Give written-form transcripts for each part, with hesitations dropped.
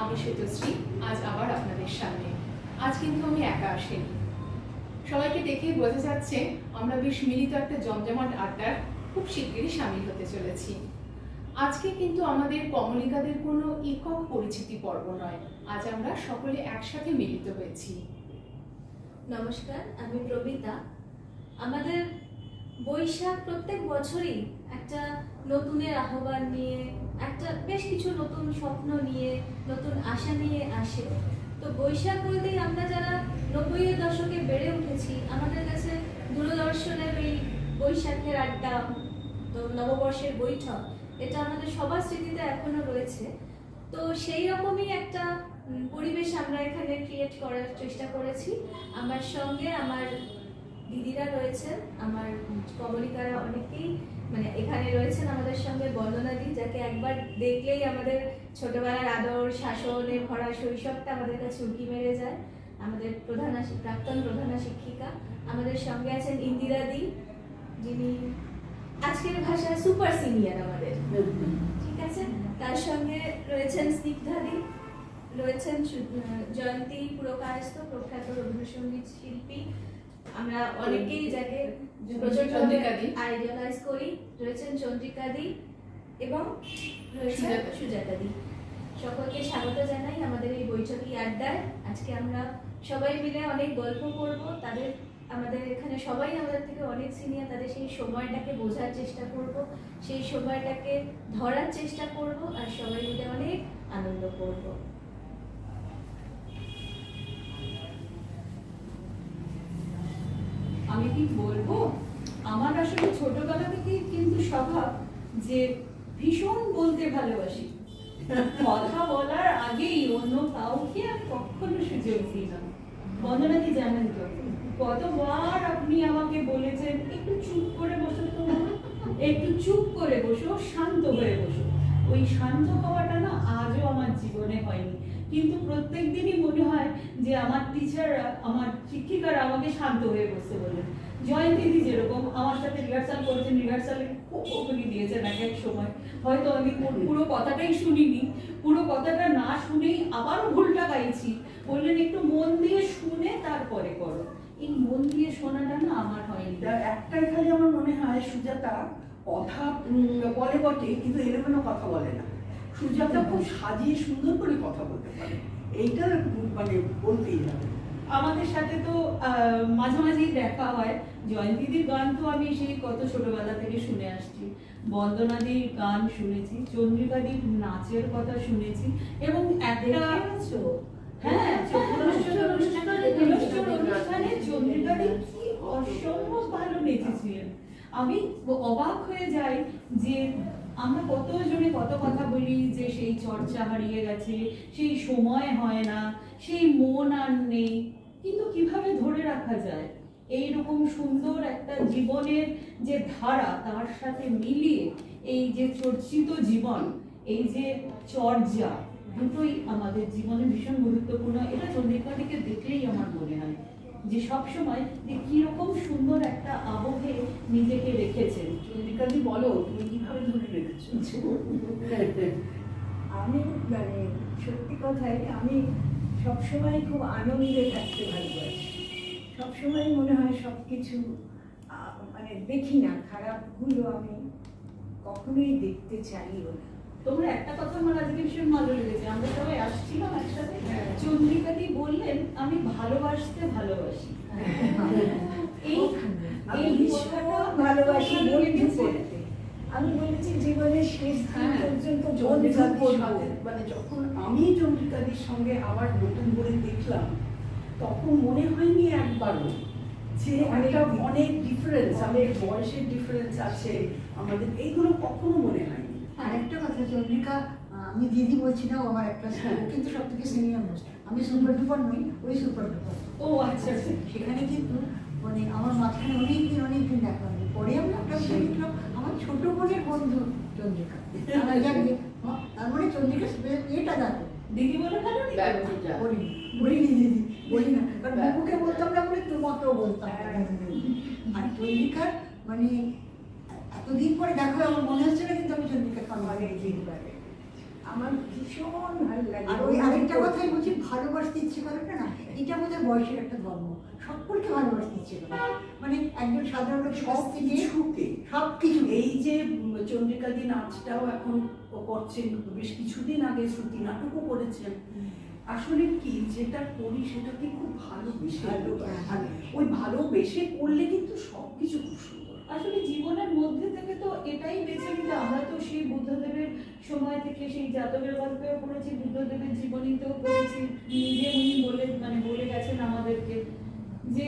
আমি শ্বেতশ্রী আজ আবার আপনাদের সামনে। আজ কিন্তু আমি একা আসিনি, সবাইকে দেখেই বোঝা যাচ্ছে আমরা বেশ মিলিত একটা জমজমাট আড্ডার খুব শিগগিরই সামিল হতে চলেছি। আজকে কিন্তু আমাদের কমলিকাদের কোনো একক পরিচিতি পর্ব নয়, আজ আমরা সকলে একসাথে মিলিত হয়েছি। নমস্কার, আমি প্রবিতা। আমাদের বৈশাখ প্রত্যেক বছরই একটা নতুনের আহ্বান নিয়ে, একটা বেশ কিছু নতুন স্বপ্ন নিয়ে, নতুন আশা নিয়ে আসে। তো বৈশাখ বলতেই আমরা যারা 90-এর দশকে বেড়ে উঠেছি, আমাদের কাছে দূরদর্শনের এই বৈশাখের আড্ডা, তো নববর্ষের বৈঠক, এটা আমাদের সবার স্মৃতিতে এখনো রয়েছে। তো সেই রকমই একটা পরিবেশ আমরা এখানে ক্রিয়েট করার চেষ্টা করেছি। আমার সঙ্গে আমার দিদিরা রয়েছেন, আমার কমলিকারা অনেকেই মানে এখানে রয়েছেন আমাদের সঙ্গে। বন্দনাদি, যাকে একবার দেখলেই আমাদের ছোটবেলার আদর শাসনে ভরা শৈশবটা আমাদের কাছে উঁকি মেরে যায়। আমাদের প্রাক্তন প্রধানা শিক্ষিকা। আমাদের সঙ্গে আছেন ইন্দিরাদি, যিনি আজকের ভাষায় সুপার সিনিয়র আমাদের, ঠিক আছে। তার সঙ্গে রয়েছেন স্নিগ্ধাদি, রয়েছেন জয়ন্তী পুরকায়স্থ, প্রখ্যাত রবীন্দ্রসঙ্গীত শিল্পী। আমরা অনেকেই যাকে প্রচন্ডভাবে আইডিয়ালাইজ করি। রয়েছেন চন্দ্রিকাদি এবং রয়েছেন সুজাতাদি। সকলকে স্বাগত জানাই আমাদের এই বৈঠকি আড্ডায়। আজকে আমরা সবাই মিলে অনেক গল্প করব। আমাদের এখানে সবাই আমাদের থেকে অনেক সিনিয়র, তাদের সেই সময়টাকে বোঝার চেষ্টা করব, সেই সময়টাকে ধরার চেষ্টা করব, আর সবাই মিলে অনেক আনন্দ করব। আমি কি বলবো, আমার আসলে ছোটবেলা থেকেই কিন্তু স্বভাব যে ভীষণ বলতে ভালোবাসি। কথা বলার আগেই অন্য কাউকে আমি কখনো সুযোগ দিই না। বন্দনাদি জানেন তো, কতবার আপনি আমাকে বলেছেন একটু চুপ করে বসো, তো একটু চুপ করে বসো, শান্ত হয়ে বসো। ওই শান্ত হওয়াটা না আজও আমার জীবনে হয়নি, কিন্তু প্রত্যেক দিনই মনে হয় যে আমার টিচাররা, আমার শিক্ষিকারা আমাকে শান্ত হয়ে বসতে বলেন। জয়ন্তীদি যেরকম আমার সাথে রিহার্সাল করেছেন, রিহার্সালে খুব ওপেনি দিয়েছেন এক এক সময়, হয়তো আমি পুরো কথাটাই শুনিনি, পুরো কথাটা না শুনেই আবারও ভুলটা গাইছি, বললেন একটু মন দিয়ে শুনে তারপরে করো। এই মন দিয়ে শোনাটা না আমার হয়নি। একটাই খালি আমার মনে হয়, সুজাতা কথা বলে বটে কিন্তু এলোমেলো কথা বলে না। সুজাতা খুব সাজিয়ে সুন্দর করে কথা বলতে পারে, এইটা মানে বলতেই হবে। আমাদের সাথে তো মাঝামাঝি দেখা হয়। জয়ন্তীদির গান তো আমি সেই কত ছোটবেলা থেকে শুনে আসছি, বন্দনাদির গান শুনেছি, চন্দ্রিকাদির নাচের কথা শুনেছি, এবং একটা অনুষ্ঠানে চন্দ্রিকাদি কি অসম্ভব ভালো নেচেছিলেন। আমি অবাক হয়ে যাই যে আমরা কতজনে কত কথা বলি যে সেই চর্চা হারিয়ে গেছে, সেই সময় হয় না, সেই মন আর নেই, কিন্তু কিভাবে ধরে রাখা যায় এই রকম সুন্দর একটা জীবনের যে ধারা, তার সাথে মিলিয়ে এই যে চর্চিত জীবন, এই যে চর্যা, দুটোই আমাদের জীবনে ভীষণ গুরুত্বপূর্ণ। এটা চন্দ্রিকাদিকে দেখলেই আমার মনে হয় যে সবসময় যে কিরকম সুন্দর একটা আবহে নিজেকে রেখেছেন। চন্দ্রিকাদি বলো, তুমি কিভাবে ধরে রেখেছো? আমি মানে সত্যি কথাই, আমি সবসময় খুব আনন্দে থাকতে ভালোবাসি। সবসময় মনে হয় সব কিছু মানে দেখি না, খারাপগুলো আমি কখনোই দেখতে চাইও না। তোমরা একটা কথা আমার আজকে ভীষণ ভালো লেগেছে, আমরা সবাই আসছিলাম একসাথে, চন্দ্রিকাদি বললেন আমি ভালোবাসতে ভালোবাসি। আমি ভীষণ ভালোবাসি বন্ধু করতে। আমি বলেছি জীবনের শেষ দিন পর্যন্ত মানে যখন আমি চন্দ্রিকাদির সঙ্গে আবার নতুন করে দেখলাম, তখন মনে হয়নি একবারও যে একটা অনেক ডিফারেন্স, আমাদের বয়সের ডিফারেন্স আছে আমাদের, এইগুলো কখনো মনে হয়নি। আরেকটা কথা, চন্দ্রিকা আমি দিদি বলছি না, ও আমার একটা কিন্তু সব থেকে সিনিয়র মোস্ট। আমি সুপার ডুপার নই, ওই সুপার ডুপার। ও আচ্ছা, সেখানে কিন্তু মানে আমার মাঝখানে অনেকদিন দেখা হয়নি। পরে আমি একটা দেখলাম আমার ছোট বোনের বন্ধু চন্দ্রিকা। তার মানে চন্দ্রিকা এটা দেখো, দিদি বলে ভালো বলিনি দিদি, বলি না, কারণ বাবুকে বলতাম না বলে তোমাকেও বলতাম। আর চন্দ্রিকার মানে এতদিন পরে দেখা হয়, আমার মনে হচ্ছে না কিন্তু আমি চন্দ্রিকাকে অনেক দিন পারে। আমার ভীষণ ভালো লাগে। আর ওই আরেকটা কথাই বলছি, ভালোবাসতে ইচ্ছে করে না, এটা বোধ হয় বয়সের একটা ধর্ম, সকলকে ভালোবাসতে ইচ্ছে করে, মানে একজন সাধারণ লোক সব সব থেকে কিছুকে সব কিছু। এই যে চন্দ্রিকাদি নাচটাও এখন ও করছেন, বেশ কিছুদিন আগে শ্রুতি নাটকও করেছেন। আসলে কি যেটা করি সেটাকে খুব ভালোবেসে আর ওই ভালোবেসে করলে কিন্তু সবকিছু খুব সুন্দর। আসলে জীবনের মধ্যে থেকে তো এটাই বেছে নিতে, আমরা তো সেই বুদ্ধদেবের সময় থেকে সেই জাতকের গল্পেও পড়েছি, বুদ্ধদেবের জীবনীতেও পড়েছি, নিজে উনি বলে গেছেন আমাদেরকে যে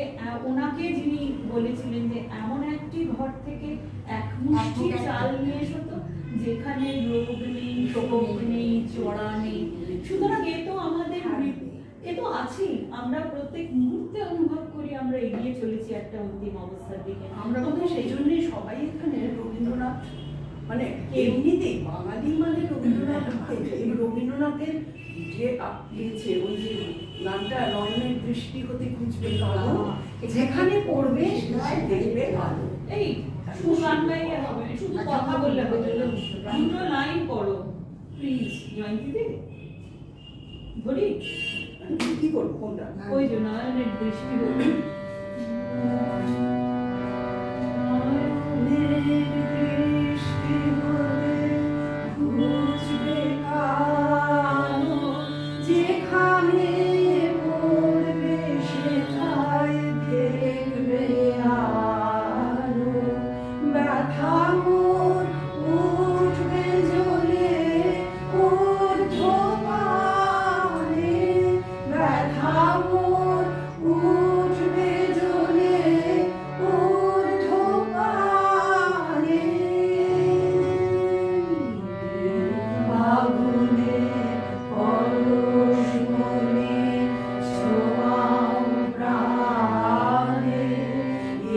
ওনাকে যিনি বলেছিলেন যে এমন একটি ঘর থেকে এক মুষ্টি চাল নিয়ে এসো তো, যেখানে রোগ নেই, শোক নেই, চড়া নেই। সুতরাং এ তো আমাদের এ তো আছেই, আমরা প্রত্যেক মুহূর্তে অনুভব করি আমরা এগিয়ে চলেছি একটা অন্তিম অবস্থার দিকে। আমরা বোধহয় সেই জন্যই সবাই এখানে রবীন্দ্রনাথ, মানে এমনিতেই বাঙালি মানে রবীন্দ্রনাথ, এই রবীন্দ্রনাথের যে গেছে ওই যে গানটা নয়নের দৃষ্টি হতে খুঁজবে কালো, যেখানে পড়বে সেখানে দেখবে আলো। এই শুধু গান গাইলে হবে না, শুধু কথা বললে হবে না, দুটো লাইন পড়ো প্লিজ জয়ন্তীদি। ধরি কি করবো কোনটা? ওই যে নয়নের দৃষ্টি হতে যেখানে পড়বে সেটাই দেখবে আলো, ব্যথা মোর উঠবে জ্বলে ঊর্ধ্বপানে, ব্যথা মোর উঠবে জ্বলে ঊর্ধ্বপানে, আগুনের পরশ মনে ছোঁয়াও প্রাণে,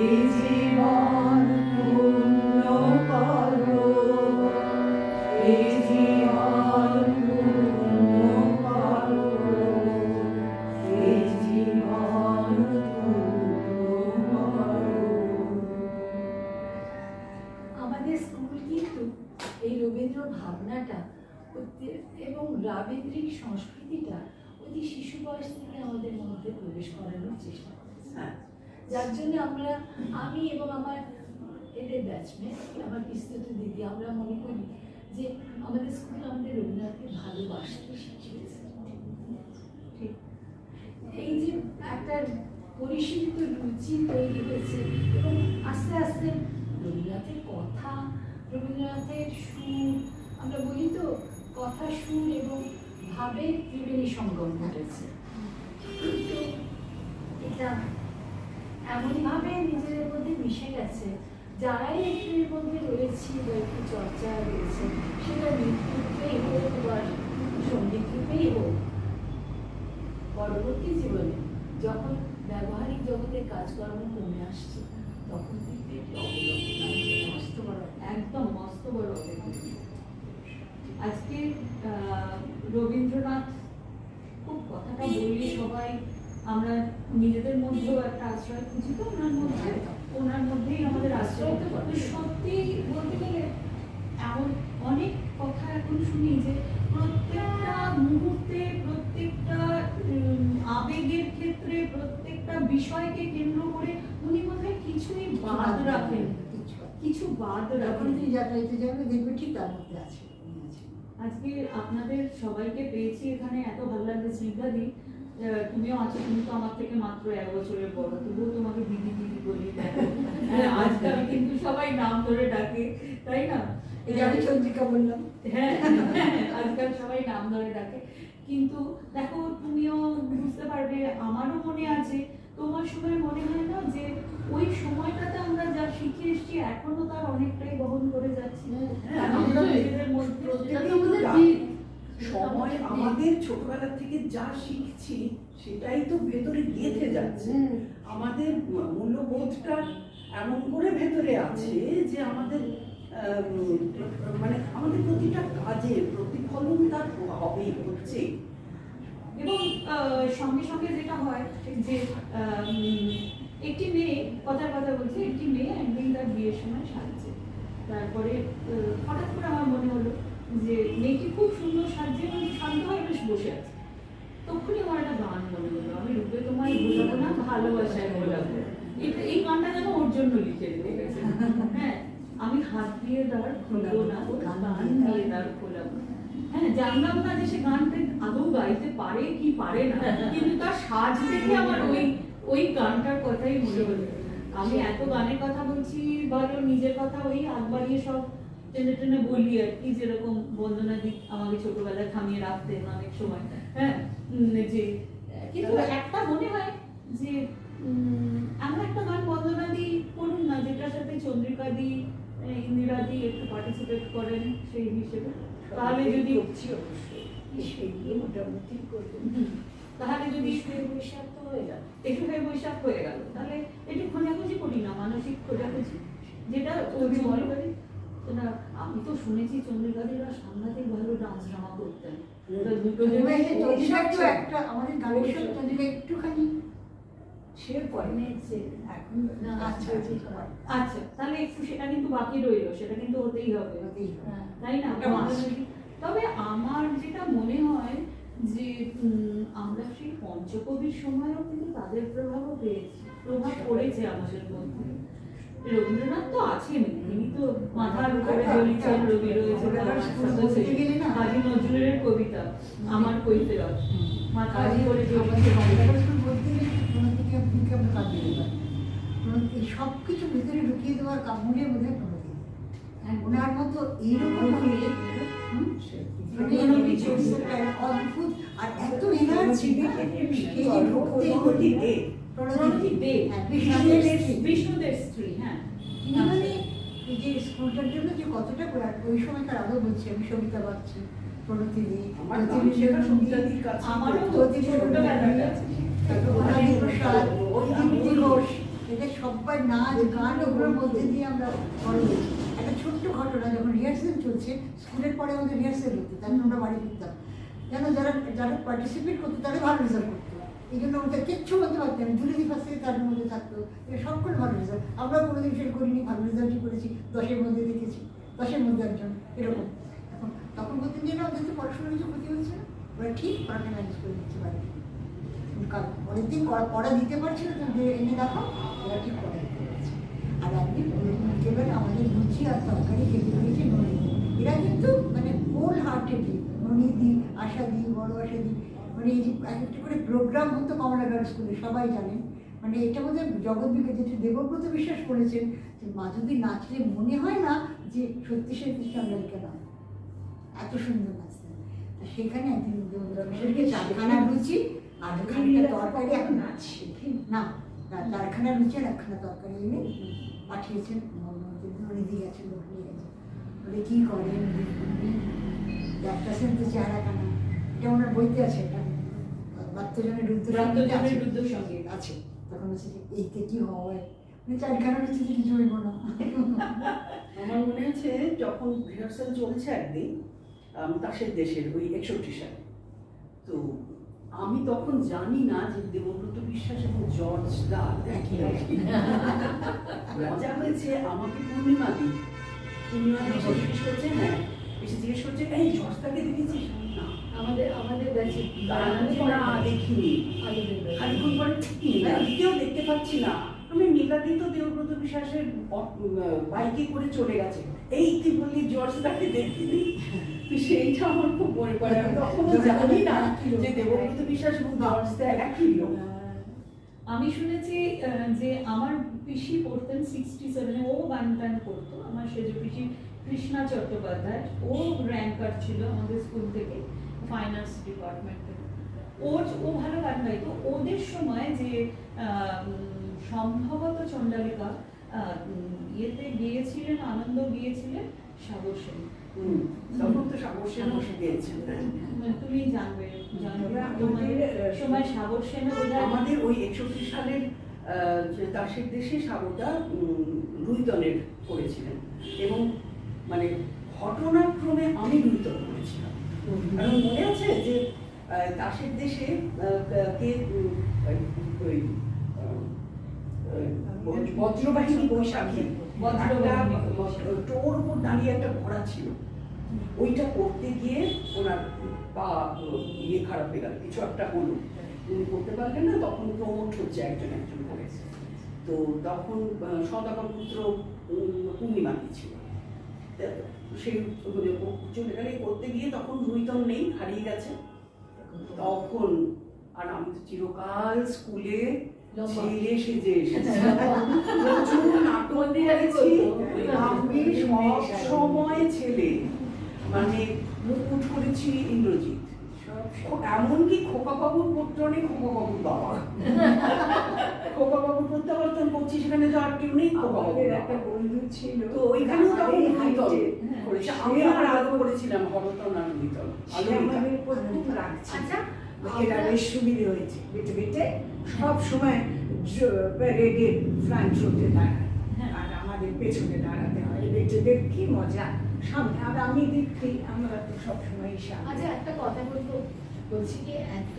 এ জীবন পূর্ণ করো, এ জীবন পূর্ণ করো, এ জীবন পূর্ণ করো। আমাদের স্কুল কিন্তু এই রবীন্দ্র ভাবনাটা এবং রাবীন্দ্রিক সংস্কৃতিটা অতি শিশু বয়স থেকে আমাদের মধ্যে প্রবেশ করানোর চেষ্টা করেছে। হ্যাঁ, যার জন্য আমি এবং আমার এদের ব্যাচমেট, আমার বিস্তৃত দিদি, আমরা মনে করি যে আমাদের স্কুল আমাদের রবীন্দ্রনাথকে ভালোবাসতে শিখিয়েছে। ঠিক এই যে একটা পরিশীলিত রুচি তৈরি হয়েছে এবং আস্তে আস্তে রবীন্দ্রনাথের কথা, রবীন্দ্রনাথের সুর, আমরা বলি তো কথা, সুর এবং ভাবের ত্রিবেণী সঙ্গম ঘটেছে। তো এটা এমনভাবে নিজেদের মধ্যে মিশে গেছে, যারাই একটু এর মধ্যে রয়েছি বা একটু চর্চা রয়েছে, সেটা নৃত্যরূপেই হোক বা সঙ্গীত রূপেই হোক, পরবর্তী জীবনে যখন ব্যবহারিক জগতের কাজকর্ম কমে আসছে তখন কিন্তু এটি অবলম্বন মস্ত বড় একদম মস্ত বড় অবদান। আজকে রবীন্দ্রনাথ খুব কথাটা বললে সবাই আমরা নিজেদের মধ্যেও একটা আশ্রয় খুঁজি, তো ওনার মধ্যেই আমাদের আশ্রয়। তো সত্যি বলতে গেলে এমন অনেক কথা এখন শুনি যে প্রত্যেকটা মুহূর্তে, প্রত্যেকটা আবেগের ক্ষেত্রে, প্রত্যেকটা বিষয়কে কেন্দ্র করে উনি বোধহয় কিছুই বাদ রাখেন, কিছু বাদ যখন রাখেন। তিনি যাতায়াতে যাবে দেখবে ঠিক তার মধ্যে আছে। আজকে আপনাদের সবাইকে পেয়েছি এখানে, এত ভালো লাগছে। স্নিগ্ধাদি তুমিও আছো, তুমি তো আমার থেকে মাত্র 1 বছরের বড়, তবুও তোমাকে দিদি দিদি বলি। আজকাল কিন্তু সবাই নাম ধরে ডাকে, তাই না? এই যে আমি চন্দ্রিকা বললাম, হ্যাঁ, আজকাল সবাই নাম ধরে ডাকে। কিন্তু দেখো, তুমিও বুঝতে পারবে, আমারও মনে আছে, তোমার সময় মনে হয় না যে ওই সময়টাতে আমরা যা শিখে এসেছি এখনো তার অনেকটাই বহন করে যাচ্ছি। আমরা নিজেদের মধ্যে সময় আমাদের ছোটবেলা থেকে যা শিখছি সেটাই তো ভেতরে গেঁথে যাচ্ছে। আমাদের মূল্যবোধটা এমন করে ভেতরে আছে যে আমাদের মানে আমাদের প্রতিটা কাজে প্রতিফলন তার হবেই, হচ্ছে। এবং সঙ্গে সঙ্গে যেটা হয় যে একটি মেয়ে, কথার কথা বলছি, একটি মেয়ে একদিন তার বিয়ের সময় সাজছে, তারপরে হঠাৎ করে আমার মনে হলো যে মেয়েটি খুব সুন্দর সাজছে এবং শান্ত হয়ে বেশ বসে আছে। তখনই আমার একটা গান মনে হলো, আমি রূপে তোমায় ভোলাবো না, ভালোবাসায় ভোলাবো। এই গানটা যেন ওর জন্য লিখে রেখেছে। হ্যাঁ, আমি হাত দিয়ে দাঁড় খুলবো না, গান দিয়ে দাঁড় খোলাবো। হ্যাঁ, জানলাম না যে সে গানটা আদৌ গাইতে পারে কি পারে না, কিন্তু তার সাজ দেখে আমার ওই গানটার কথাই মনে হলো। আমি এত গানের কথা বলছি, বলো নিজের কথা ওই আগ বাড়িয়ে সব টেনে টেনে বলি আর কি, যেরকম বন্দনা দি আমাকে ছোটবেলায় থামিয়ে রাখতেন অনেক সময়। হ্যাঁ, যে কিন্তু একটা মনে হয় যে এমন একটা গান বন্দনা দি করুন না যেটার সাথে চন্দ্রিকা দি, ইন্দিরা দি একটু পার্টিসিপেট করেন সেই হিসেবে, তাহলে যদি সেগুলো মোটামুটি করবো। তাহলে যদি বৈশাখ তো হয়ে গেল। একটু হয়ে বৈশাখ হয়ে গেল, তাহলে একটু খোঁজাখুঁজি করি না, মানসিক খোঁজাখুঁজি, যেটা তুমি বলো। না, আমি তো শুনেছি চন্দ্রিকাদিরা সাংঘাতিক ভালো ডান্স ড্রামা করতেন। ওটা দুটো তবে এই যে যে চন্দ্রিকা একটু একটা আমাদের গানের সাথে চন্দ্রিকা একটুখানি সে পরে যে এখন না আচ্ছা, আছে যে আচ্ছা, তাহলে একটু সেটা কিন্তু বাকি রইলো, সেটা কিন্তু হতেই হবে, হতেই হবে। হ্যাঁ। তাই না? ওটা must। তবে আমার যেটা মনে হয় যে আমরা সেই পঞ্চকবির সময়ও কিন্তু তাদের প্রভাবও পেয়েছি, প্রভাব পড়েছে আমাদের মধ্যে। রবীন্দ্রনাথ তো আছেন, তিনি তো মাথার উপরে জ্বলিছেন, রবি রয়েছে কাজী নজরুলের কবিতা আমার কৈফিয়ত, মাথার উপরে জ্বলিছে। সব কিছু ভিতরে ঢুকিয়ে দেওয়ার কামড়ের মধ্যে প্রণতি, ওনার মতো এইরকম অদ্ভুত আর এত এনার্জি প্রণতি দে, বিষ্ণুদের স্ত্রী। হ্যাঁ, মানে এই যে স্কুলটার জন্য যে কতটা করে, আর ওই সময়কার আরো বলছি, আমি সবিতা পাচ্ছি, প্রণতি দি, আমার গান শেখা সবিতাদির কাছে। আমারও তো ছোটবেলায় আছে। অনাদি প্রসাদ, দীপ্তি ঘোষ, এদের সবাই নাচ গান ওগুলোর মধ্যে দিয়ে আমরা বড় হয়েছি। একটা ছোট্ট ঘটনা, যখন রিহার্সেল চলছে, স্কুলের পরে আমাদের রিহার্সেল হতো, তারপর আমরা বাড়ি ফিরতাম, যেন যারা যারা পার্টিসিপেট করতো তারা ভালো রেজাল্ট করতো, এই জন্য আমাদের কিচ্ছু বলতে পারতাম না, দুটো ফার্স্ট থেকে তাদের মধ্যে থাকতো, এরা সকল ভালো রেজাল্ট। আমরা কোনোদিন ফেল করিনি, ভালো রেজাল্টই করেছি, 10-এর মধ্যে দেখেছি, 10-এর মধ্যে একজন এরকম। এখন তখন বলতেন যে না, ওদের তো পড়াশোনার কিছু ক্ষতি হচ্ছে না, ওরা ঠিক পড়াটা ম্যানেজ করে দিচ্ছে বাড়ি। পরের দিন পড়া দিতে পারছে না, তুমি এনে দেখো, ওরা ঠিক পড়া দিতে পারছে। আর একদিন একেবারে আমাদের লুচি আর তরকারি খেতে পেরেছে ননিদি, এরা কিন্তু মানে হোল হার্টেডলি, ননিদি, আশাদি, বড় আশাদি, মানে এই যে এক একটা করে প্রোগ্রাম হতো কমলা গার্লস স্কুলে, সবাই জানেন। মানে এটা বোধ হয় জগৎ বিখ্যাত, যেটা দেবব্রত বিশ্বাস করেছেন যে মাধবী নাচলে মনে হয় না যে সত্যি সত্যি সাংবাদিকা না, এত সুন্দর নাচতেন। আর সেখানে একদিন বিশেষকে চারখানা লুচি আর খানিকটা তরকারি, এখন নাচ শেখে না, চারখানা লুচি আর একখানা তরকারি এনে পাঠিয়েছেন, ননিদি গেছেন, লোক নিয়ে গেছেন, বলে কী করেন দেখতেছেন তো চেহারাখানা, এটা ওনার বইতে আছে, এটা বাত্যজনের রুদ্র সঙ্গীত আছে। তখন হচ্ছে যে এইতে কি হয়, মানে চারখানা লুচি যে কিছু হইব না। আমার মনে আছে যখন রিহার্সাল চলছে একদিন তাসের দেশের ওই 61 সালে, তো আমি তখন জানি না যে দেবব্রত বিশ্বাস এবং জর্জ দা একই একই। মজা হয়েছে, আমাকে পূর্ণিমা দি এসে জিজ্ঞেস করছে, হ্যাঁ এসে জিজ্ঞেস করছে, এই জর্জ দাকে দেখেছিস? না, আমাদের ব্যাচে না দেখিনি। খানিক্ষণ পরে নীলাদিকেও দেখতে পাচ্ছি না, আমি নীলাদি তো দেবব্রত বিশ্বাসের বাইকে করে চলে গেছে, এই তুই বললি জর্জ দাকে দেখিনি। তো সেইটা আমার খুব মনে পড়ে, আমি তখনও জানি না যে দেবব্রত বিশ্বাস এবং জর্জ দা একই লোক। আমি শুনেছি যে আমার পিসি পড়তেন 67-এ, ও গান টান করতো, আমার সেজ পিসি কৃষ্ণা চট্টোপাধ্যায়, ও র্যাঙ্কার ছিল আমাদের স্কুল থেকে, ফাইন্যান্স ডিপার্টমেন্টে। ও ভালো গান গাইতো। ওদের সময় যে সম্ভবত চণ্ডালিকা ইয়েতে গিয়েছিলেন, আনন্দ গিয়েছিলেন সাগর সেন। তখন তো সাগর সেন গিয়েছেন, তুমি জানবে তোমাদের সময় সাগর সেন আমাদের ওই 61 সালের তাসের দেশে সাগরদা রুইতনের করেছিলেন, এবং মানে ঘটনাক্রমে আমি রুইতন করেছিলাম। কারণ মনে আছে যে তাসের দেশে কে বজ্রবাহিনী বৈশাখী টোর উপর দাঁড়িয়ে একটা ঘোড়া ছিল, ওইটা করতে গিয়ে ওনার পা ইয়ে খারাপ হয়ে গেল, কিছু একটা হলো, উনি করতে পারলেন না, তখন প্রমোট হচ্ছে একজন একজন করে। তো তখন সদাগর পুত্র পূর্ণিমাকে ছিল, সেই চলে গেলে করতে গিয়ে তখন রুইতন নেই, হারিয়ে গেছে। তখন আর আমি তো চিরকাল স্কুলে ছেলে সেজে এসেছি, প্রচুর নাটক করেছি, আমি সব সময় ছেলে, মানে মুকুট করেছি ইন্দ্রজিৎ, এমনকি খোকাবাবুর পুত্র নেই, খোকাবাবুর বাবা, খোকাবাবুর প্রত্যাবর্তন করছি, সেখানে তো আর কেউ নেই, খোকাবাবুর একটা বন্ধু ছিল, তো ওইখানেও তখন রুইতন হ্যাঁ, করেছি, আমি আর আলো করেছিলাম হরতন আর রুইতন, আলো আমাদের উপর খুব রাখছে। আচ্ছা, এরা বেশ সুবিধে হয়েছে, বেটে বেটে সব সময় প্যারেডের ফ্রন্ট রোতে দাঁড়ায়, আর আমাদের পেছনে দাঁড়াতে হয়। বেটেদের কি মজা, সামনে আর আমি দেখি, আমরা তো সবসময় সামনে। আচ্ছা, একটা কথা বলছি কি, এত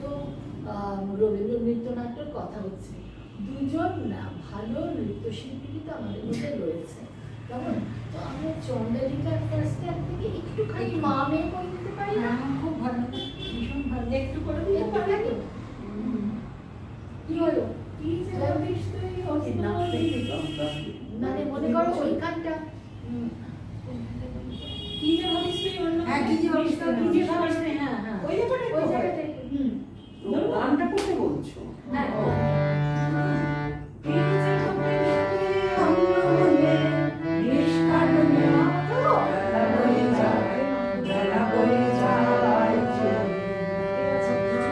রবীন্দ্র নৃত্যনাট্যর কথা হচ্ছে, দুজন না ভালো নৃত্যশিল্পী কিন্তু আমাদের মধ্যে রয়েছে, কেমন? তো আমরা চন্দ্রিকার ফার্স্ট টাইম থেকে একটুখানি মা মেয়ে করে দিতে পারি না? খুব ভালো, ভীষণ ভালো। একটু করে দিতে পারি না? কি হলো? কি যে ভাবিস তুই মানে মনে করো ওইখানটা কি যে ভাবিস তুই অন্য হ্যাঁ, কি যে ভাবিস তুই, কি যে ভাবিস তুই, হ্যাঁ হ্যাঁ ওই জায়গাটায় ওই জায়গাটায় গানটা করতে বলছো? হ্যাঁ কি যে ভাবিস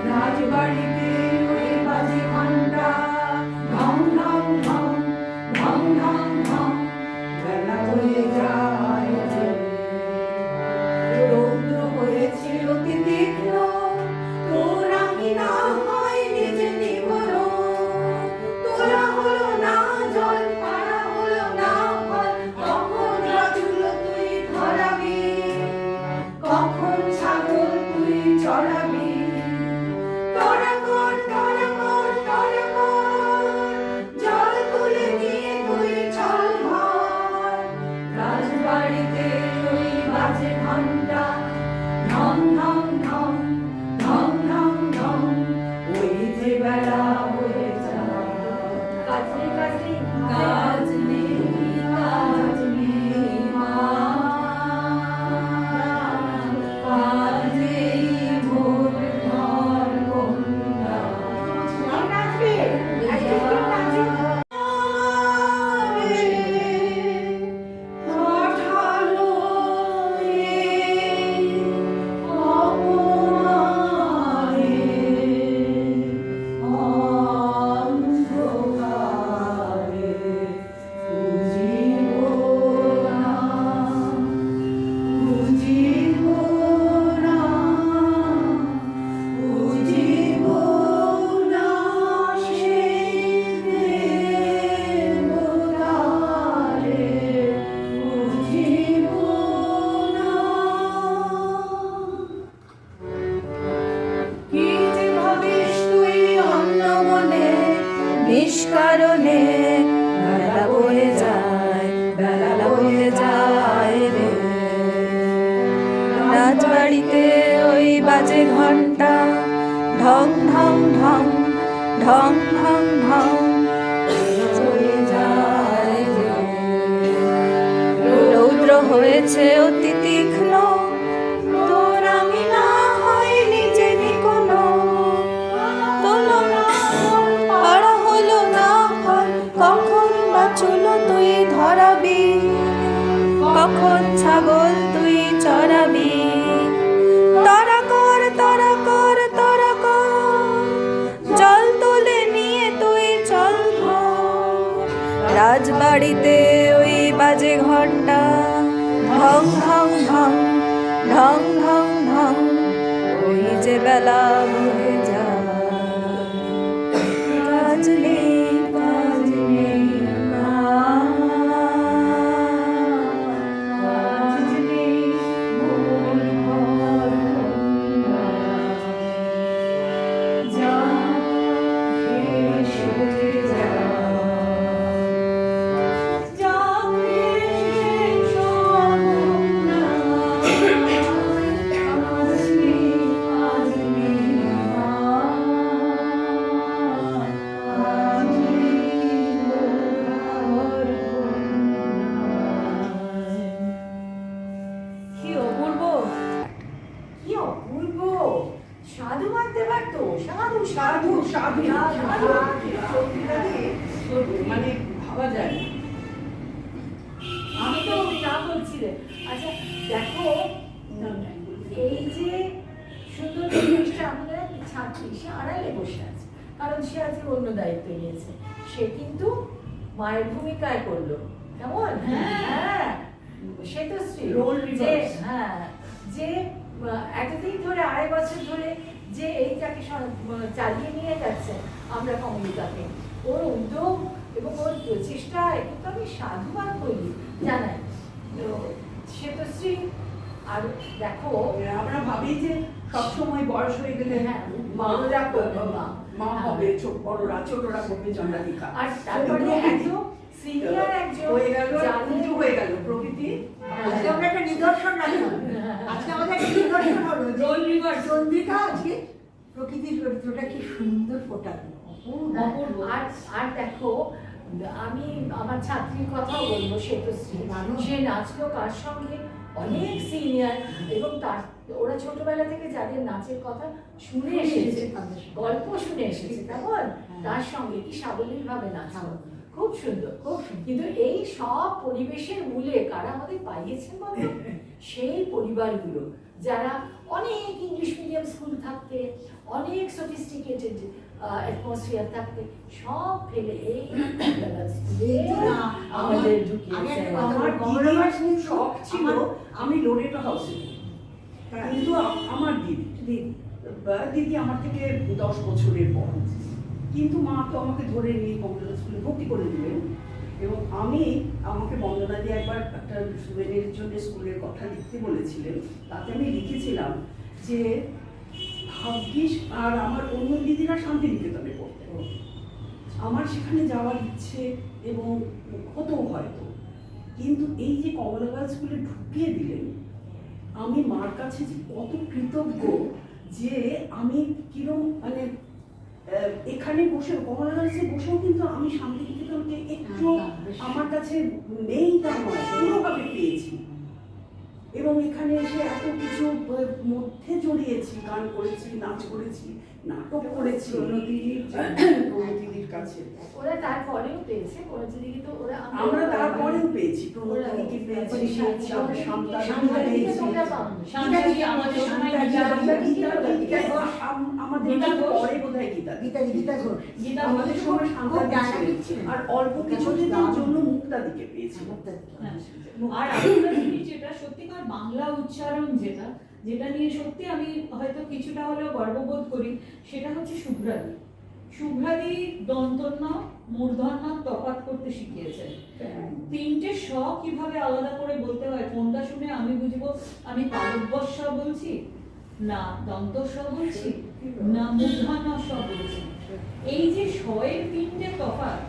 রাজবাড়িতে ওই বাজে ঘন্টা, ঢং ঢং ঢং, ঢং ঢং ঢং, বেলা হয়ে যায় যে। রৌদ্র হয়েছে অতি তীক্ষ্ণ, তোর আমি না হয় নিজে নিবর, তোরা হলো না জল, পাড়া হলো না ফল, কখন রাজুল তুই ধরাবি, কখন ছাগল তুই চড়াবি, তোরা কর, তোরা কর, তোরা কর, জল তুলে নিয়ে তুই চল ঘর। রাজবাড়িতে ওই বাজে ঘন্টা, ঢং ঢং ঢং, ঢং ঢং ঢং, ওই যে বেলা হয়ে যায়। কাজে কাজে কাজ নেই, কাজ নেই মা, কাজ নেই মোর ঘর কন্যা। নাচবে, আজকে কেউ নাচবে? পাঠালো রে অপমানে, অন্ধকারে বুঝিব না, বুঝিব না, বুঝিব না সেই দেবতারে, বুঝিব না। কি যে ভাবিস তুই অন্য মনে, নিষ্কারণে বেলা বয়ে যায়, বেলা বয়ে যায় রে। রাজবাড়িতে ওই বাজে ঘন্টা, ঢং ঢং ঢং, ঢং ঢং ঢং, চলে যায় রে। রৌদ্র হয়েছে অতি তীক্ষ্ণ, তোর আমি না হয় নিজে কোনো, তোলো না পাড়া হলো না ফল, কখন বাছুল তুই ধরাবি, কখন ছাগল তুই চড়াবি, তোরা কর, তোরা কর, তোরা কর, জল তুলে নিয়ে তুই চল ঘর। রাজবাড়িতে ওই বাজে ঘন্টা, ঢং ঢং ঢং, ঢং ঢং ঢং, ওই যে বেলা হয়ে যায়। কাজ নেই, কাজ নেই মা, কাজ নেই মোর ঘর কন্যা। যা খেয়ে সরে যা, যা খেয়ে সরে যা। মানে ভাবা যায় না। আমি তো না বলছি রে। আচ্ছা দেখো, এই যে সুন্দর জিনিসটা আমাদের ছাত্রী, সে আড়ালে বসে আছে, কারণ সে আজকে অন্য দায়িত্ব নিয়েছে। সে কিন্তু মায়ের ভূমিকায় করলো, কেমন? হ্যাঁ, সে তো স্ত্রী Role reverse. হ্যাঁ, যে এতদিন ধরে 2.5 বছর ধরে যে এইটাকে চালিয়ে নিয়ে যাচ্ছে আমরা কমিউনিটাকে, ওর উদ্যোগ এবং ওর প্রচেষ্টা, এটা তো আমি সাধুবাদ করি, জানাই। তো সে তো স্ত্রী। আর দেখো, আমরা ভাবি যে সবসময় বয়স হয়ে গেলে হ্যাঁ, বড়রা করবে, মা। মা হবে, বড়রা ছোটরা করবে চন্দ্রাধিকা। আর তারপরে একদম সিনিয়র একজন হয়ে গেল, জানে- উল্টো হয়ে গেল প্রকৃতি। আজকে আমরা একটা নিদর্শন রাখলাম। আজকে আমাদের একটা নিদর্শন হলো যে Role reverse. চন্দ্রিকা আজকে প্রকৃতির চরিত্রটা কি সুন্দর ফোটালো। অপূর্ব। আর দেখো, আমি আমার ছাত্রীর কথাও বলবো, সে তো স্ত্রী, সে নাচলো কার সঙ্গে, অনেক সিনিয়র, এবং তার ওরা ছোটবেলা থেকে যাদের নাচের কথা শুনে এসেছে, গল্প শুনে এসেছে, তেমন তার সঙ্গে কি সাবলীল ভাবে নাচলো, খুব সুন্দর, খুব সুন্দর। কিন্তু এই সব পরিবেশের মূলে কারা আমাদের পাইয়েছেন বলতো? সেই পরিবারগুলো যারা অনেক ইংলিশ মিডিয়াম স্কুল থাকতে, অনেক সফিস্টিকেটেড অ্যাটমসফিয়ার থাকতে সব ফেলে এই আমাদের ঢুকিয়েছে। আমার দিদির খুব শখ ছিল আমি লোরেটো হাউসে, কিন্তু আমার দিদি আমার থেকে 10 বছরের বড়, কিন্তু মা তো আমাকে ধরে নিয়ে কমলা স্কুলে ভর্তি করে দিলেন। এবং আমাকে বন্দনা দিয়ে একবার একটা সুবেনের জন্য স্কুলের কথা লিখতে বলেছিলেন, তাতে আমি লিখেছিলাম যে ভাগ্যিস আর আমার অন্য দিদিরা শান্তিনিকেতনে পড়তেন, আমার সেখানে যাওয়ার ইচ্ছে এবং হতো হয়তো, কিন্তু এই যে কমলা গার্লস স্কুলে ঢুকিয়ে দিলেন, আমি মার কাছে যে কত কৃতজ্ঞ যে আমি কিরম মানে এখানে বসে কমলা গার্লসে বসেও কিন্তু আমি শান্তিনিকেতনকে একটু আমার কাছে নেই তা নয়, পুরোভাবে পেয়েছি। এবং এখানে এসে এত কিছু মধ্যে জড়িয়েছি, গান করেছি, নাচ করেছি, নাটক করেছি প্রণতিদির কাছে। ওরা তারপরেও পেয়েছে, প্রণতিদিকে তো ওরা আমরা তারপরেও পেয়েছি, প্রণতিদিকে পেয়েছি, শান্তাদিকে পেয়েছি, শান্তাদিকে আমাদের সময় আমাদের পরে বোধহয় গীতা ঘোষ আমাদের সময় শান্তাদি ডায়নামিক ছিল। ছিল। আর অল্প কিছুদিনের জন্য মুক্তাদিকে পেয়েছি। হ্যাঁ। আর আরেকটা জিনিস যেটা সত্যিকার বাংলা উচ্চারণ যেটা নিয়ে সত্যি আমি হয়তো কিছুটা হলেও গর্ববোধ করি, সেটা হচ্ছে শুভ্রাদি। শুভ্রাদি দন্তন্য মূর্ধন্য তফাৎ করতে শিখিয়েছেন। 3টে স কিভাবে আলাদা করে বলতে হয়, কোনটা শুনে আমি বুঝবো আমি তালব্যস্ব বলছি, না দন্তস্ব বলছি, না মূর্ধন্য স বলছি। এই যে শয়ের 3টে তফাৎ,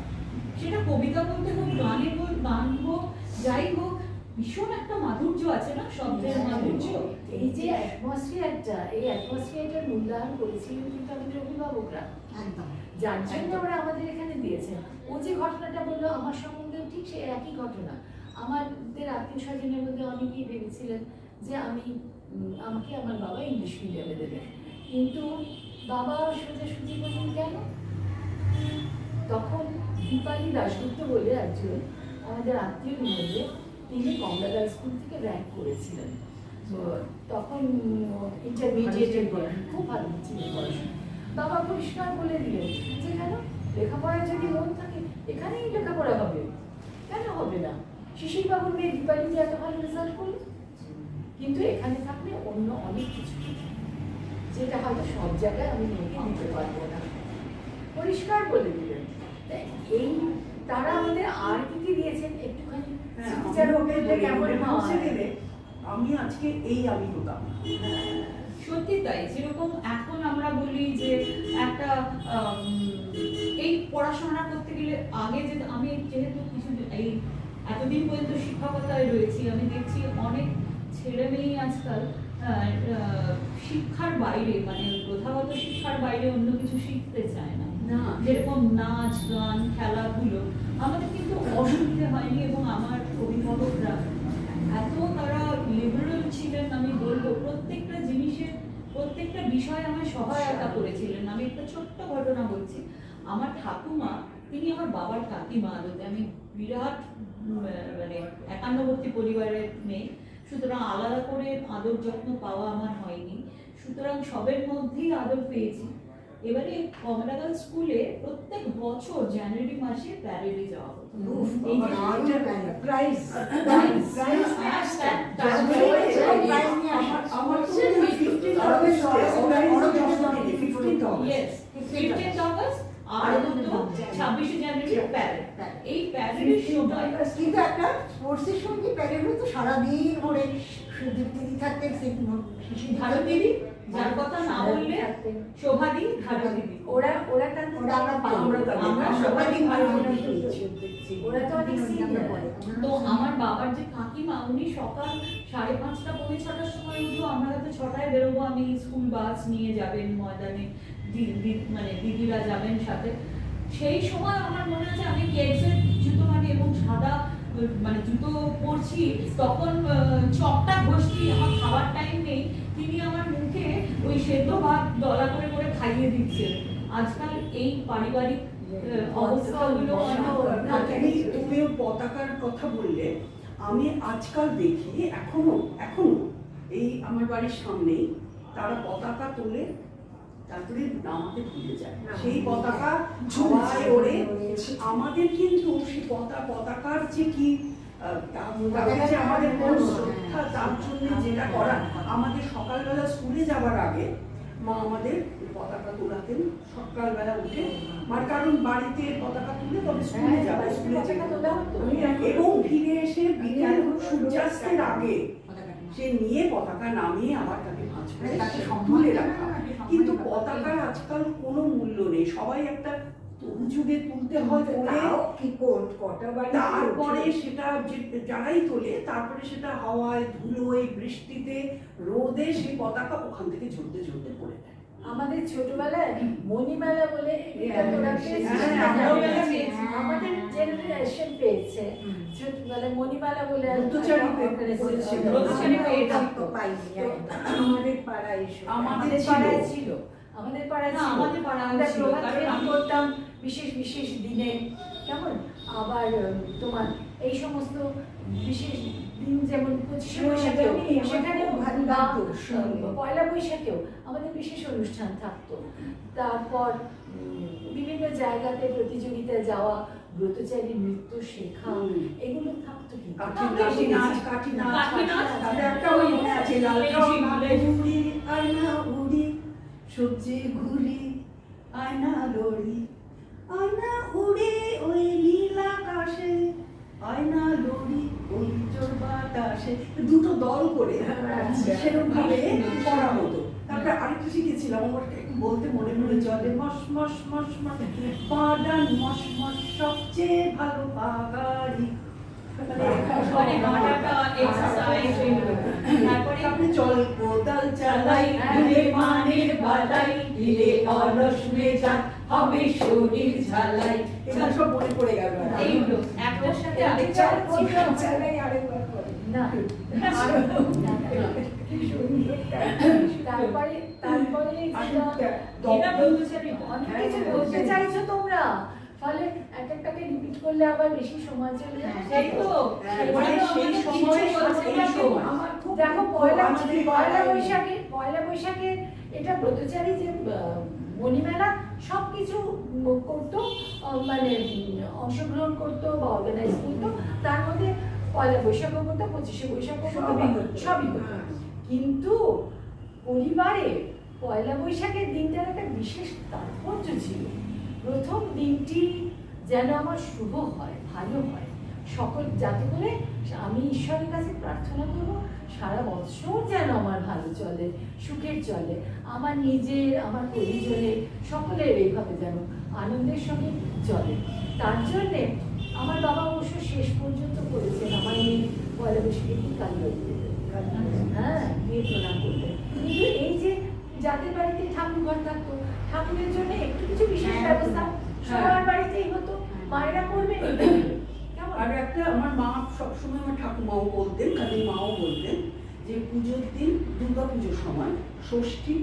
সেটা কবিতা বলতে হোক, গান হোক, যাই হোক, ভীষণ একটা মাধুর্য আছে না, শব্দের মাধুর্য। এই যে অ্যাটমসফিয়ারটা, এই অ্যাটমসফিয়ারটার মূল্যায়ন করেছিলেন কিন্তু আমাদের অভিভাবকরা, একদম যার জন্য ওরা আমাদের এখানে দিয়েছেন। ও যে ঘটনাটা বললো আমার সম্বন্ধেও ঠিক সেই একই ঘটনা। আমাদের আত্মীয় স্বজনের মধ্যে অনেকেই ভেবেছিলেন যে আমাকে আমার বাবা ইংলিশ মিডিয়ামে দেবে, কিন্তু বাবা সোজাসুজি বললেন কেন। তখন দীপালি দাশগুপ্ত বলে একজন আমাদের আত্মীয় মধ্যে, তিনি কমলা গার্লস স্কুল থেকে র্যাঙ্ক করেছিলেন। তো তখন ইন্টারমিডিয়েটের খুব ভালো ছিল পড়াশোনা। বাবা পরিষ্কার বলে দিলেন যে কেন, লেখাপড়ায় যদি মন থাকে এখানেই লেখাপড়া হবে, কেন হবে না। শিশিরবাবুর মেয়ে দীপালি যে এত ভালো রেজাল্ট করলো, কিন্তু এখানে থাকলে অন্য অনেক কিছু যেটা হয়তো সব জায়গায় আমি মেয়েকে দিতে পারবো না, পরিষ্কার বলে দিলেন। এই তারা আমাদের আর কি দিয়েছেন একটুখানি কেমন হয়। আমি আজকে আমি হতাম। সত্যি তাই, যেরকম এখন আমরা বলি যে একটা এই পড়াশোনা করতে গেলে আগে যে আমি যেহেতু কিছু এই এতদিন পর্যন্ত শিক্ষকতায় রয়েছি, আমি দেখছি অনেক ছেলে মেয়ে আজকাল শিক্ষার বাইরে, মানে প্রথাগত শিক্ষার বাইরে অন্য কিছু শিখতে চায় না। যেরকম নাচ গান খেলাধুলো, আমাদের কিন্তু অসুবিধে হয়নি, এবং আমার অভিভাবকরা এত তারা লিবারেল ছিলেন, আমি বলবো প্রত্যেকটা জিনিসের প্রত্যেকটা বিষয় আমায় সহায়তা করেছিলেন। আমি একটা ছোট্ট ঘটনা বলছি। আমার ঠাকুমা, তিনি আমার বাবার কাকিমা আদতে। আমি বিরাট মানে একান্নবর্তী পরিবারের মেয়ে, সুতরাং আলাদা করে আদর যত্ন পাওয়া আমার হয়নি, সুতরাং সবের মধ্যেই আদর পেয়েছি। এবারে কমলাগাল স্কুলে প্রত্যেক বছর জানুয়ারি মাসে প্যারেডে যাওয়া হতো। এই যে প্রাইজ আমার তো 15th Yes, 15th August আর হতো 26শে জানুয়ারি প্যারেড। এই প্যারেডের সময় কিন্তু একটা স্পোর্টসের সঙ্গে প্যারেড হতো সারাদিন ধরে, দিদি থাকতেন, ভারত দিদি, যার কথা না বললে শোভাদি, ভারত দিদি, ওরা ওরা আমরা পাই, আমরা সবাই ওরা তো অনেক senior। তো আমার বাবার যে কাকিমা, উনি সকাল 5:30 পৌনে 6টার সময় উঠলো, আমরা হয়তো 6টায় বেরোবো, আমি স্কুল বাস নিয়ে যাবেন ময়দানে, মানে দিদিরা যাবেন সাথে। সেই সময় আমার মনে আছে আমি কেডসের জুতো মানে এবং সাদা মানে জুতো পরছি, তখন চপটা ঘষছি, আমার খাবার টাইম নেই, তিনি আমার মুখে ওই সেদ্ধ ভাত দলা করে করে খাইয়ে দিচ্ছেন। আজকাল এই পারিবারিক অবস্থাগুলো তুমিও পতাকার কথা বললে, আমি আজকাল দেখি এখনো এই আমার বাড়ির সামনেই তারা পতাকা তোলে, তারপরে নামাতে ভুলে যায়। সেই পতাকা হাওয়ায় ওড়ে। আমাদের কিন্তু সেই পতাকার যে কি যে আমাদের কোন শ্রদ্ধা, তার জন্য যেটা করা, আমাদের সকালবেলা স্কুলে যাবার আগে মা আমাদের পতাকা তোলাতেন সকালবেলা উঠে, মার কারণ বাড়িতে পতাকা তুলে তবে স্কুলে যাবে, স্কুলে এবং ফিরে এসে বিকেল সূর্যাস্তের আগে সে নিয়ে পতাকা নামিয়ে আবার তাকে ভাঁজ করে তুলে রাখা। কিন্তু পতাকার আজকাল কোনো মূল্য নেই, সবাই একটা যুগে তুলতে হয়, তারপরে সেটা যারাই তোলে তারপরে সেটা হাওয়ায়, ধুলোয়, বৃষ্টিতে, রোদে সেই পতাকা ওখান থেকে ঝরতে ঝরতে পড়ে যায়। আমাদের ছোটবেলায় মণিমেলা বলে আমাদের জেনারেশন পেয়েছে ছোটবেলায় মণিমেলা বলে আমাদের পাড়ায় ছিল, আমাদের পাড়ায় করতাম বিশেষ বিশেষ দিনে, কেমন আবার তোমার এই সমস্ত বিশেষ দিন যেমন 25শে বৈশাখেও, সেখানেও পয়লা বৈশাখেও আমাদের বিশেষ অনুষ্ঠান থাকতো। তারপর বিভিন্ন জায়গাতে প্রতিযোগিতায় যাওয়া, ব্রতচারী নৃত্য শেখা, এগুলো থাকতো। সবজি ঘুরি আয়না লড়ি, আয়না উড়ে ওই নীল আকাশে, আয়না লড়ি ওই চোর বাতাসে, দুটো দল করে সেরকম ভাবে করা হতো। তারপরে আরেকটা শিখেছিলাম, আমার বলতে মনে মনে জলে মশ মশ মশ মশ পাডান মশ মশ সবচেয়ে ভালো পাগাড়ি, তারপরে চল কোদাল চালাই মানের বালাই, দিলে অলস মেজাজ হবে শরীর ঝালাই, এগুলো সব মনে পড়ে গেল। এইগুলো একটার সাথে আরেকটা চালাই আরেকবার করে না। তারপরে এটা ব্রতচারী অনেক কিছু বলতে চাইছো তোমরা, ফলে এক একটাকে রিপিট করলে আবার বেশি সময় চলে যায়। সেই তো সেই সময় আমার খুব দেখো পয়লা বৈশাখে এটা ব্রতচারী যে মণিমেলা সবকিছু করতো, মানে অংশগ্রহণ করতো বা অর্গানাইজ করতো, তার মধ্যে পয়লা বৈশাখও করতো, 25শে বৈশাখও সবই করতো। কিন্তু পরিবারে পয়লা বৈশাখের দিনটার একটা বিশেষ তাৎপর্য ছিল। প্রথম দিনটি যেন আমার শুভ হয়, ভালো হয়, সকল যাতে করে আমি ঈশ্বরের কাছে প্রার্থনা করবো সারা বছর যেন আমার ভালো চলে, সুখের চলে, আমার নিজের, আমার পরিজনের, সকলের এইভাবে যেন আনন্দের সঙ্গে চলে। তার জন্যে আমার বাবা অবশ্য শেষ পর্যন্ত করেছেন আমার এই পয়লা বৈশাখে কি কালী, হ্যাঁ, বিয়ে প্রণাম করতেন। কিন্তু এই যে যাদের বাড়িতে ঠাকুর ঘর থাকতো, ঠাকুরের জন্য একটু কিছু বিশেষ ব্যবস্থা সবার বাড়িতেই হতো, মায়েরা করবেন। আর একটা আমার মা সবসময়, আমার ঠাকুমাও বলতেন, কালী মাও বলতেন যে পুজোর দিন, দুর্গা পুজোর সময় ষষ্ঠী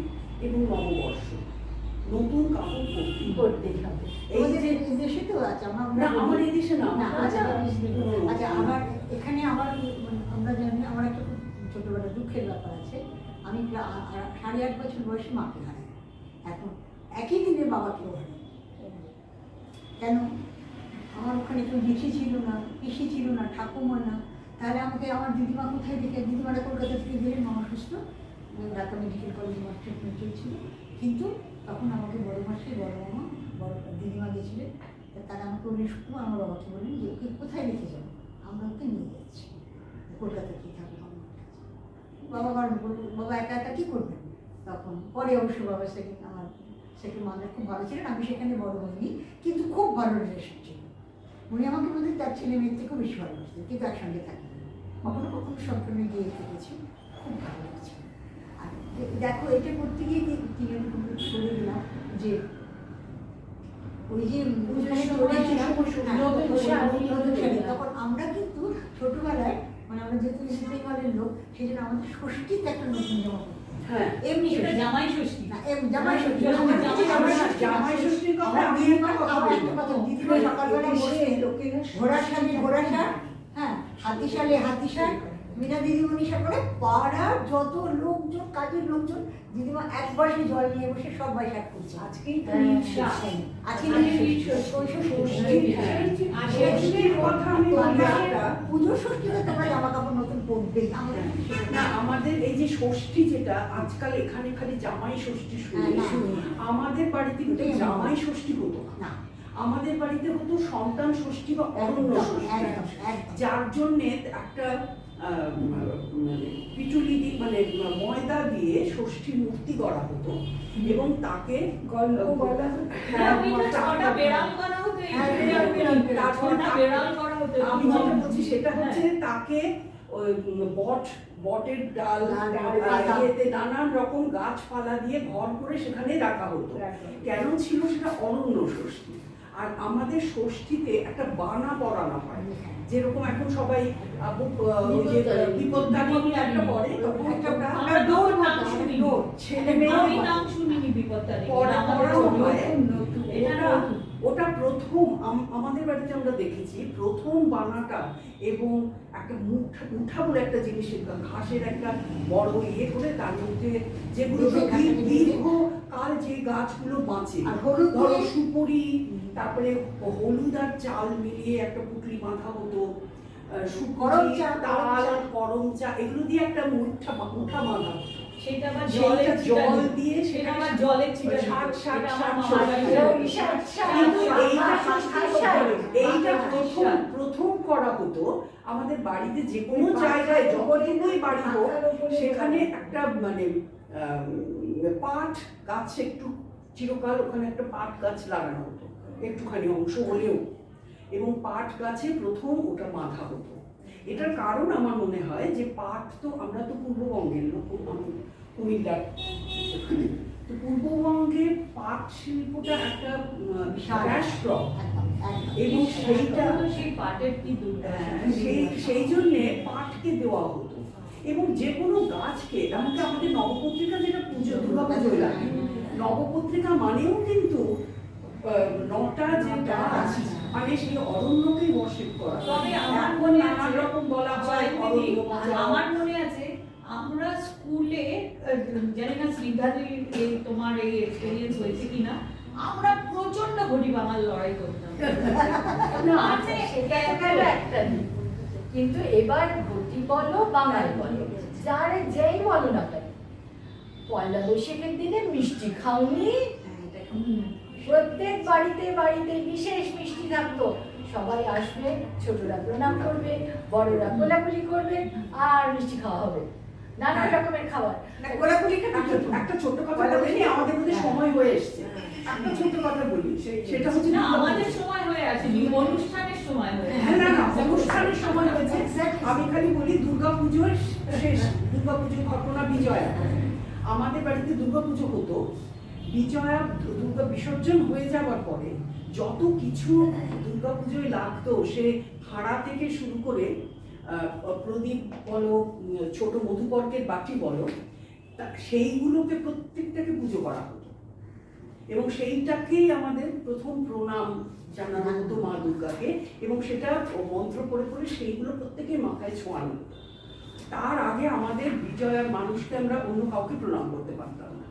এবং নববর্ষ নতুন কাপড় করতেই হবে। এই আমাদের যে এই দেশে তো আছে, না, আমার এই দেশে না, না, আচ্ছা হুম। আচ্ছা, আমার এখানে আমার আমরা জানি আমার একটা খুব ছোটবেলা দুঃখের ব্যাপার আছে। আমি 8.5 বছর বয়সে মাকে হারাই। এখন একই দিনে বাবাকেও হারাই। কেন? আমার ওখানে কেউ জেঠি ছিল না, পিসি ছিল না, ঠাকুমা না। তাহলে আমাকে আমার দিদিমা কোথায় দেখে, দিদিমারা কলকাতা থেকে গেলেন, মামা সুস্থ, ঢাকা মেডিকেল কলেজে আমার ট্রিটমেন্ট চলছিল। কিন্তু তখন আমাকে বড় মাসে বড় মামা বড় দিদিমা গেছিলেন। তারা আমাকে উনি শুধু আমার বাবাকে বললেন যে ওকে কোথায় রেখে যাবো, আমরা ওকে নিয়ে যাচ্ছি, কলকাতায় কী থাকবে আমার কাছে। বাবা বারণ করল, বাবা একা একা কী করবেন। তখন পরে অবশ্য বাবা আমার সেকেন্ড মাদার খুব ভালো ছিলেন, আমি সেখানে বড় হইনি, কিন্তু খুব ভালো রিলেশন ছিল। উনি আমাকে বলতেন তার ছেলে মেয়ের থেকেও বেশি ভালোবাসতেন, কিন্তু একসঙ্গে থাকি কখনো কখনো সম্পূর্ণ গিয়ে থেকেছি, খুব ভালো লাগছে। আর দেখো, এটা করতে গিয়ে চলে গেলাম যে ওই যে তখন আমরা কিন্তু ছোটবেলায়, মানে আমরা যেহেতু ইসলামিক হলের লোক, সেই জন্য আমাদের ষষ্ঠীতে একটা নতুন জামা পড়তাম। হ্যাঁ, এমনি এটা জামাই ষষ্ঠী। না, জামাই ষষ্ঠী, জামাই ষষ্ঠীর কথা আমার আমি দিদিমা একটা কথা বলবো। দিদিমা সকালবেলা বসে ঘোড়া শাড়ি ঘোড়া শাড়, হ্যাঁ, হাতি শাড়ি হাতি শাড়, মিনা দিদিমণি করে পাড়ার যত লোকজন, কাজের লোকজন, দিদিমা একবার সে জল নিয়ে বসে সব বৈশাখ করছে। আজকেই তো হ্যাঁ, নিঃশ্বাস। আজকে ষষ্ঠীর কথা আমি বলি একটা। পুজোর ষষ্ঠীতে তোমরা জামা কাপড় নতুন পরবেই। না, আমাদের এই যে ষষ্ঠী, যেটা আজকাল এখানে খালি জামাই ষষ্ঠী শুনি, হ্যাঁ, না। আমাদের বাড়িতে কিন্তু জামাই ষষ্ঠী হতো না। না, আমাদের বাড়িতে হতো সন্তান ষষ্ঠী বা অরণ্য ষষ্ঠী, একদম, একদম। যার জন্যে একটা পিটুলি দিয়ে, মানে ময়দা দিয়ে ষষ্ঠীর মূর্তি গড়া হতো এবং তাকে গল্প বলা হতো। হ্যাঁ, ছটা বেড়াল করা হতো, এই হ্যাঁ, তারপর ছটা বেড়াল করা হতো। আমি যেটা বলছি সেটা হচ্ছে তাকে ওই বটের ডাল, ইয়েতে নানান রকম গাছপালা দিয়ে ঘর করে সেখানে রাখা হতো। কেন ছিল সেটা? অরণ্য ষষ্ঠী। আর আমাদের ষষ্ঠীতে একটা বানা পড়ানো হয়, যেরকম এখন সবাই বিপত্তারিণী একটা পড়ে, তখন একটা আমরা দৌড় নাম শুনি, ছেলে আমি মেয়ে নাম শুনিনি বিপত্তারিণী। পড়ানো হয়। এটা ওটা প্রথম আমাদের বাড়িতে আমরা দেখেছি, প্রথম বানাটা। এবং একটা মুঠা বলে একটা জিনিস, ঘাসের একটা বড় ইয়ে করে তার মধ্যে যেগুলো দীর্ঘকাল যে গাছগুলো বাঁচে, আর হলুদ ধরো দিয়ে- সুপুরি, তারপরে হলুদ আর চাল মিলিয়ে একটা পুটলি বাঁধা হতো, করম চা, তাল, করম চা, এগুলো দিয়ে একটা মুঠা বাঁধা হতো। সেটা আবার সেইটা জল দিয়ে সেটা আবার জলের ছিটা দিত। ষাট এটা আমার মামার বাড়িতে কিন্তু হতো। এইটা প্রথম করা হতো আমাদের বাড়িতে, যে কোনো জায়গায় যতটুকুই বাড়ি হোক সেখানে একটা মানে পাট গাছ, একটু চিরকাল ওখানে একটা পাট গাছ লাগানো হতো, একটুখানি অংশ হলেও, এবং পাট গাছে প্রথম ওটা বাঁধা হতো। এটার কারণ আমার মনে হয় যে পাট তো, আমরা তো পূর্ববঙ্গের লোক, আমি কুমিল্লার, তো পূর্ববঙ্গের পাট শিল্পটা একটা ক্যাশ ক্রপ, এবং সেইটা সেই পাটের কি দুর্দশা। সেই জন্যে পাটকে দেওয়া হতো। এবং যে কোনো গাছকে, এমনকি আমাদের নবপত্রিকা, যেটা পুজো দুর্গা পুজোয় লাগে, নবপত্রিকা মানেও কিন্তু 9টা যে গাছ, মানে সেই অরণ্যকেই বর্ষিত করা। তবে আমার এখন মনে নানান আছে, রকম বলা হয় জয়ন্তী, অরণ্য। আমার মনে আছে আমরা স্কুলে, জানি না শ্রীধাদির এই তোমার এই এক্সপেরিয়েন্স হয়েছে কিনা, আমরা প্রচন্ড ঘটি বাঙাল লড়াই করতাম। আচ্ছা, সেটা গেল একটা দিক। কিন্তু এবার ঘটি বলো বাঙালি বলো, যারে যেই বলো না কেন, পয়লা বৈশাখের দিনে মিষ্টি খাওনি, প্রত্যেক বাড়িতে বাড়িতে বিশেষ মিষ্টি থাকতো। সবাই আসবে, ছোটরা প্রণাম করবে, বড়রা কোলাকুলি করবে, আর মিষ্টি খাওয়া হবে, নানা রকমের খাবার। একটা ছোট্ট কথা বলি, আমাদের মধ্যে সময় হয়ে এসছে, একটা ছোট্ট কথা বলি, সেটা হচ্ছে না, আমাদের সময় হয়ে আসেনি, অনুষ্ঠানের সময় হয়ে হ্যাঁ, না অনুষ্ঠানের সময় হয়েছে। আমি খালি বলি, দুর্গাপুজোর শেষ, দুর্গাপুজোর ঘটনা বিজয়া। আমাদের বাড়িতে দুর্গাপুজো হতো, বিজয়া দুর্গা বিসর্জন হয়ে যাওয়ার পরে যত কিছু দুর্গাপুজোয় লাগতো, সে ভাড়া থেকে শুরু করে প্রদীপ বলো, ছোট মধুপর্কের বাটি বলো, সেইগুলোকে প্রত্যেকটাকে পুজো করা হতো এবং সেইটাকেই আমাদের প্রথম প্রণাম জানানো হতো মা দুর্গাকে, এবং সেটা মন্ত্র পড়ে পড়ে সেইগুলো প্রত্যেকের মাথায় ছোঁয়ানো হতো। তার আগে আমাদের বিজয়ার মানুষকে আমরা অন্য কাউকে প্রণাম করতে পারতাম না।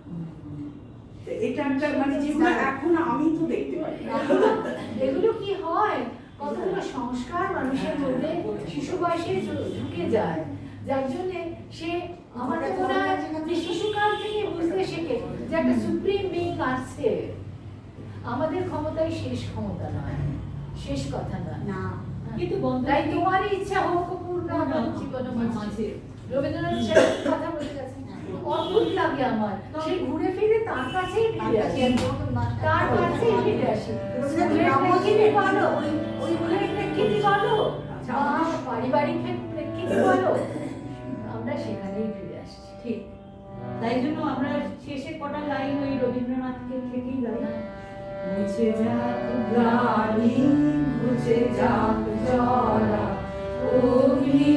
তো এটা একটা মানে যেগুলো এখন আমি তো দেখতে পাই না। এগুলো কি হয়, কতগুলো সংস্কার মানুষের মধ্যে শিশু বয়সে ঢুকে যায়, যার জন্য সে আমাদের মনে হয় যে শিশুকাল থেকে বুঝতে শেখে যে একটা সুপ্রিম বিং আছে। আমাদের ক্ষমতাই শেষ ক্ষমতা নয়, শেষ কথা নয়। না, কিন্তু বন্ধু তাই তোমারই ইচ্ছা হোক পূর্ণ আমার জীবন আমার মাঝে। রবীন্দ্রনাথ সেরকম কথা বলে গেছেন, অদ্ভুত লাগে আমার। সে ঘুরে ফিরে তার কাছেই ফিরে আসে, তার কাছেই ফিরে আসে। স্কুলের প্রেক্ষিতে বলো, স্কুলের প্রেক্ষিতে বলো, বা পারিবারিক প্রেক্ষিতে বলো, আমরা সেখানেই ফিরে আসছি। ঠিক, তাই জন্য আমরা শেষে কটা লাইন ওই রবীন্দ্রনাথকে থেকেই গাই। মুছে যাক গ্লানি, মুছে যাক জরা, অগ্নি